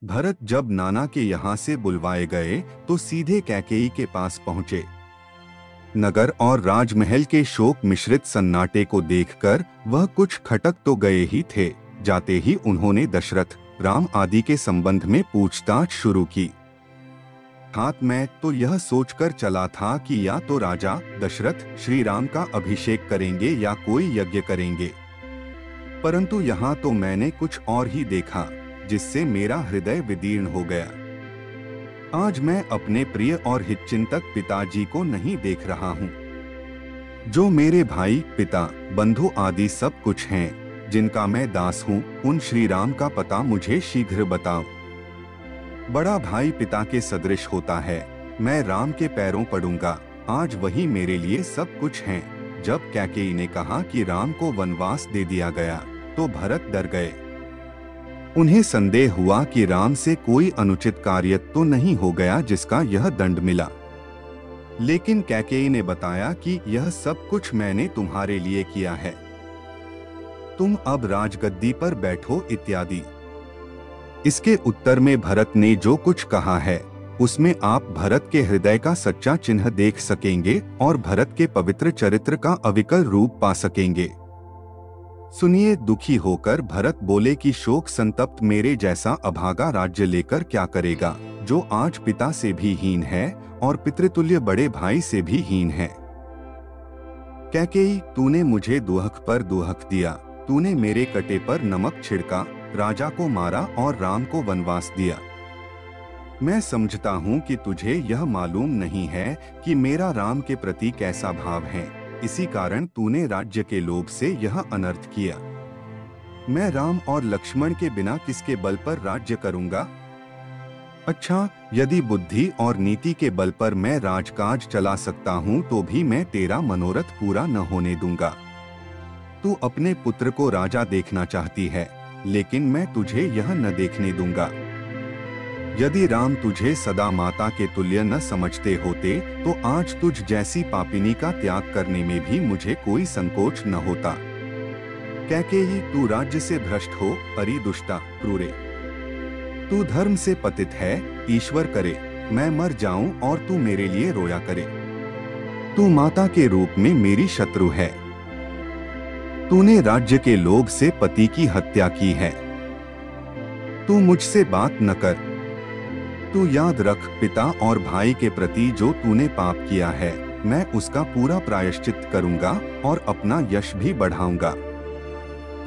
भरत जब नाना के यहाँ से बुलवाए गए तो सीधे कैकेयी के पास पहुँचे। नगर और राजमहल के शोक मिश्रित सन्नाटे को देखकर वह कुछ खटक तो गए ही थे। जाते ही उन्होंने दशरथ, राम आदि के संबंध में पूछताछ शुरू की। हाथ में तो यह सोचकर चला था कि या तो राजा दशरथ श्री राम का अभिषेक करेंगे या कोई यज्ञ करेंगे, परंतु यहाँ तो मैंने कुछ और ही देखा, जिससे मेरा हृदय विदीर्ण हो गया। आज मैं अपने प्रिय और हितचिंतक पिताजी को नहीं देख रहा हूँ, जो मेरे भाई, पिता, बंधु आदि सब कुछ हैं, जिनका मैं दास हूँ। उन श्री राम का पता मुझे शीघ्र बताओ। बड़ा भाई पिता के सदृश होता है, मैं राम के पैरों पड़ूंगा, आज वही मेरे लिए सब कुछ हैं। जब कैकेयी ने कहा कि राम को वनवास दे दिया गया तो भरत डर गए। उन्हें संदेह हुआ कि राम से कोई अनुचित कार्य तो नहीं हो गया जिसका यह दंड मिला। लेकिन कैकेयी ने बताया कि यह सब कुछ मैंने तुम्हारे लिए किया है, तुम अब राजगद्दी पर बैठो इत्यादि। इसके उत्तर में भरत ने जो कुछ कहा है उसमें आप भरत के हृदय का सच्चा चिन्ह देख सकेंगे और भरत के पवित्र चरित्र का अविकल रूप पा सकेंगे। सुनिए। दुखी होकर भरत बोले कि शोक संतप्त मेरे जैसा अभागा राज्य लेकर क्या करेगा, जो आज पिता से भी हीन है और पितृतुल्य बड़े भाई से भी हीन है। कैकेयी, तूने मुझे दुहक पर दुहक दिया, तूने मेरे कटे पर नमक छिड़का, राजा को मारा और राम को वनवास दिया। मैं समझता हूँ कि तुझे यह मालूम नहीं है कि मेरा राम के प्रति कैसा भाव है, इसी कारण तूने राज्य के लोभ से यह अनर्थ किया। मैं राम और लक्ष्मण के बिना किसके बल पर राज्य करूंगा? अच्छा, यदि बुद्धि और नीति के बल पर मैं राजकाज चला सकता हूँ तो भी मैं तेरा मनोरथ पूरा न होने दूंगा। तू अपने पुत्र को राजा देखना चाहती है, लेकिन मैं तुझे यह न देखने दूंगा। यदि राम तुझे सदा माता के तुल्य न समझते होते तो आज तुझ जैसी पापिनी का त्याग करने में भी मुझे कोई संकोच न होता। कैकेयी, तू राज्य से भ्रष्ट हो, परी दुष्टा, क्रूरे। तू धर्म से पतित है, ईश्वर करे मैं मर जाऊं और तू मेरे लिए रोया करे। तू माता के रूप में मेरी शत्रु है। तूने राज्य के लोभ से पति की हत्या की है। तू मुझसे बात न कर। तू याद रख, पिता और भाई के प्रति जो तूने पाप किया है, मैं उसका पूरा प्रायश्चित करूंगा और अपना यश भी बढ़ाऊंगा।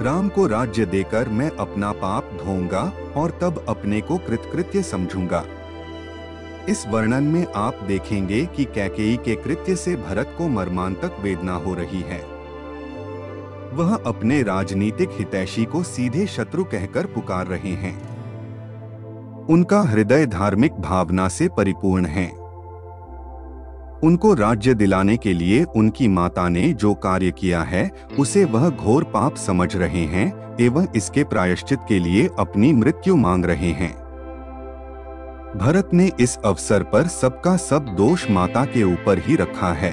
राम को राज्य देकर मैं अपना पाप धोऊंगा और तब अपने को कृतकृत्य समझूंगा। इस वर्णन में आप देखेंगे कि कैकेयी के कृत्य से भरत को मर्मांतक वेदना हो रही है। वह अपने राजनीतिक हितैषी को सीधे शत्रु कहकर पुकार रहे हैं। उनका हृदय धार्मिक भावना से परिपूर्ण है। उनको राज्य दिलाने के लिए उनकी माता ने जो कार्य किया है उसे वह घोर पाप समझ रहे हैं एवं इसके प्रायश्चित के लिए अपनी मृत्यु मांग रहे हैं। भरत ने इस अवसर पर सबका सब दोष माता के ऊपर ही रखा है।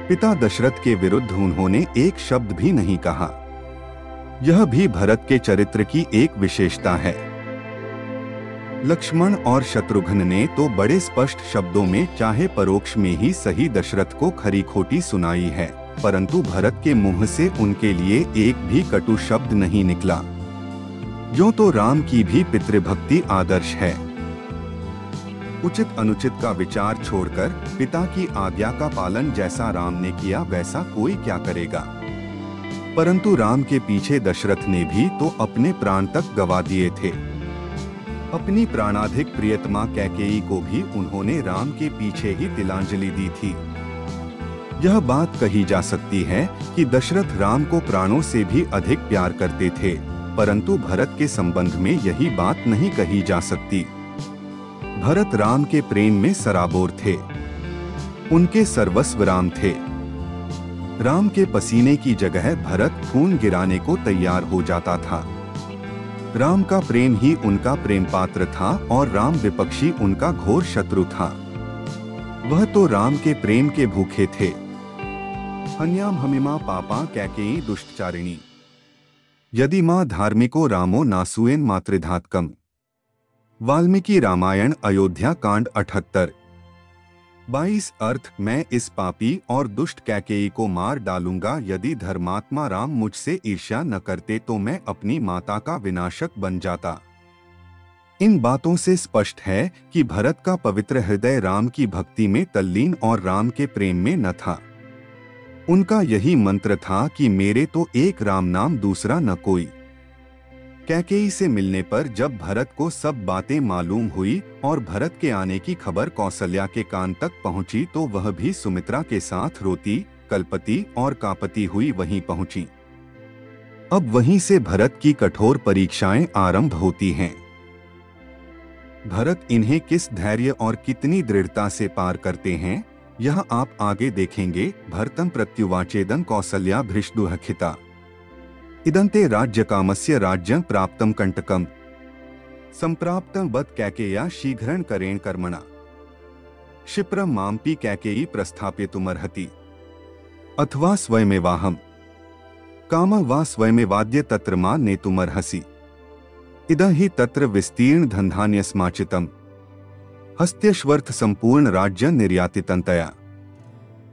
पिता दशरथ के विरुद्ध उन्होंने एक शब्द भी नहीं कहा। यह भी भरत के चरित्र की एक विशेषता है। लक्ष्मण और शत्रुघ्न ने तो बड़े स्पष्ट शब्दों में चाहे परोक्ष में ही सही दशरथ को खरी खोटी सुनाई है, परंतु भरत के मुंह से उनके लिए एक भी कटु शब्द नहीं निकला। यूं तो राम की भी पितृभक्ति आदर्श है। उचित अनुचित का विचार छोड़कर पिता की आज्ञा का पालन जैसा राम ने किया वैसा कोई क्या करेगा। परंतु राम के पीछे दशरथ ने भी तो अपने प्राण तक गवा दिए थे। अपनी प्राणाधिक प्रियतमा कैकेयी को भी उन्होंने राम के पीछे ही तिलांजलि दी थी। यह बात कही जा सकती है कि दशरथ राम को प्राणों से भी अधिक प्यार करते थे, परंतु भरत के संबंध में यही बात नहीं कही जा सकती। भरत राम के प्रेम में सराबोर थे। उनके सर्वस्व राम थे। राम के पसीने की जगह भरत खून गिराने को तैयार हो जाता था। राम का प्रेम ही उनका प्रेम पात्र था और राम विपक्षी उनका घोर शत्रु था। वह तो राम के प्रेम के भूखे थे। हन्याम हमिमा पापा कैकेयी दुष्टचारिणी, यदि माँ धार्मिको रामो नासुएन मातृधातकम। वाल्मीकि रामायण अयोध्या कांड 78। 22 अर्थ मैं इस पापी और दुष्ट कैकेयी को मार डालूंगा। यदि धर्मात्मा राम मुझसे ईर्ष्या न करते तो मैं अपनी माता का विनाशक बन जाता। इन बातों से स्पष्ट है कि भरत का पवित्र हृदय राम की भक्ति में तल्लीन और राम के प्रेम में न था। उनका यही मंत्र था कि मेरे तो एक राम नाम दूसरा न कोई। कैकेयी से मिलने पर जब भरत को सब बातें मालूम हुई और भरत के आने की खबर कौसल्या के कान तक पहुंची तो वह भी सुमित्रा के साथ रोती कल्पती और कांपती हुई वहीं पहुंची। अब वहीं से भरत की कठोर परीक्षाएं आरंभ होती हैं। भरत इन्हें किस धैर्य और कितनी दृढ़ता से पार करते हैं, यह आप आगे देखेंगे। भरतं प्रत्युवाचेदं कौसल्या भृशदुःखिता इदन्ते राज्यकामस्य राज्यं प्राप्तं कंटकम् संप्राप्तं बत कैकेय्या शीघ्रं करेण कर्मणा क्षिप्रं मामपि कैकेयी प्रस्थाप्यतुमर्हति अथवा स्वयमेवाहं कामं वा स्वयमेवाद्य तत्र मा नेतुमर्हसि इदं हि तत्र विस्तीर्ण धन्धान्यस्माचितं हस्त्यश्वर्थ संपूर्ण राज्य निर्यातितन्तया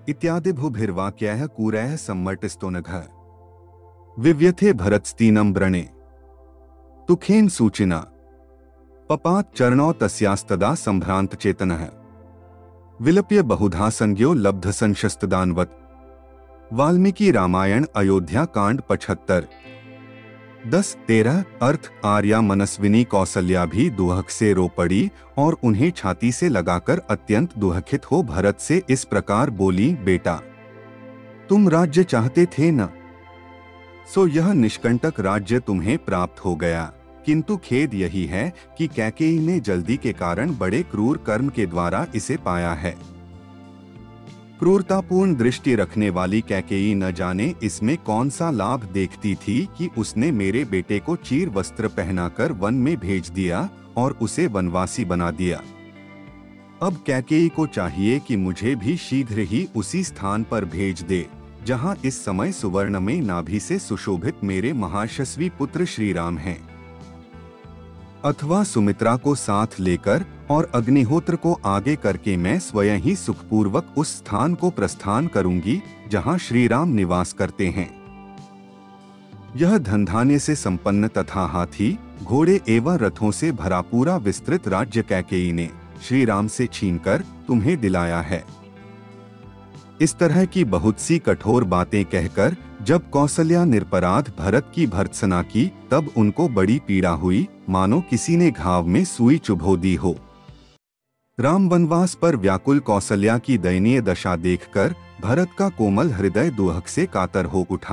इत्यादिभुभिर्वाक्यैः कूरैः सम्मर्टिस्तोनघः विव्यथे भरतस्तीनं व्रणे तुखेन सूचिना पपात चरणौ तस्यास्तदा संभ्रांत चेतनः विलप्य बहुधा संज्ञो लब्ध संशस्तदानवत्। वाल्मीकि रामायण अयोध्या कांड 75। 10-13 अर्थ आर्या मनस्विनी कौसल्या भी दुहक से रो पड़ी और उन्हें छाती से लगाकर अत्यंत दुखित हो भरत से इस प्रकार बोली, बेटा तुम राज्य चाहते थे न, सो यह निष्कंटक राज्य तुम्हें प्राप्त हो गया। किंतु खेद यही है कि कैकेयी ने जल्दी के कारण बड़े क्रूर कर्म के द्वारा इसे पाया है। क्रूरतापूर्ण दृष्टि रखने वाली कैकेयी न जाने इसमें कौन सा लाभ देखती थी कि उसने मेरे बेटे को चीर वस्त्र पहनाकर वन में भेज दिया और उसे वनवासी बना दिया। अब कैकेयी को चाहिए कि मुझे भी शीघ्र ही उसी स्थान पर भेज दे जहां इस समय सुवर्ण में नाभि से सुशोभित मेरे महायशस्वी पुत्र श्री राम हैं। अथवा सुमित्रा को साथ लेकर और अग्निहोत्र को आगे करके मैं स्वयं ही सुखपूर्वक उस स्थान को प्रस्थान करूंगी जहां श्री राम निवास करते हैं। यह धनधान्य से संपन्न तथा हाथी घोड़े एवं रथों से भरा पूरा विस्तृत राज्य कैकेयी ने श्री राम से छीनकर तुम्हें दिलाया है। इस तरह की बहुत सी कठोर बातें कहकर जब कौसल्या निरपराध भरत की भर्त्सना की तब उनको बड़ी पीड़ा हुई, मानो किसी ने घाव में सुई चुभो दी हो। राम वनवास पर व्याकुल कौसल्या की दयनीय दशा देखकर भरत का कोमल हृदय दुख से कातर हो उठा।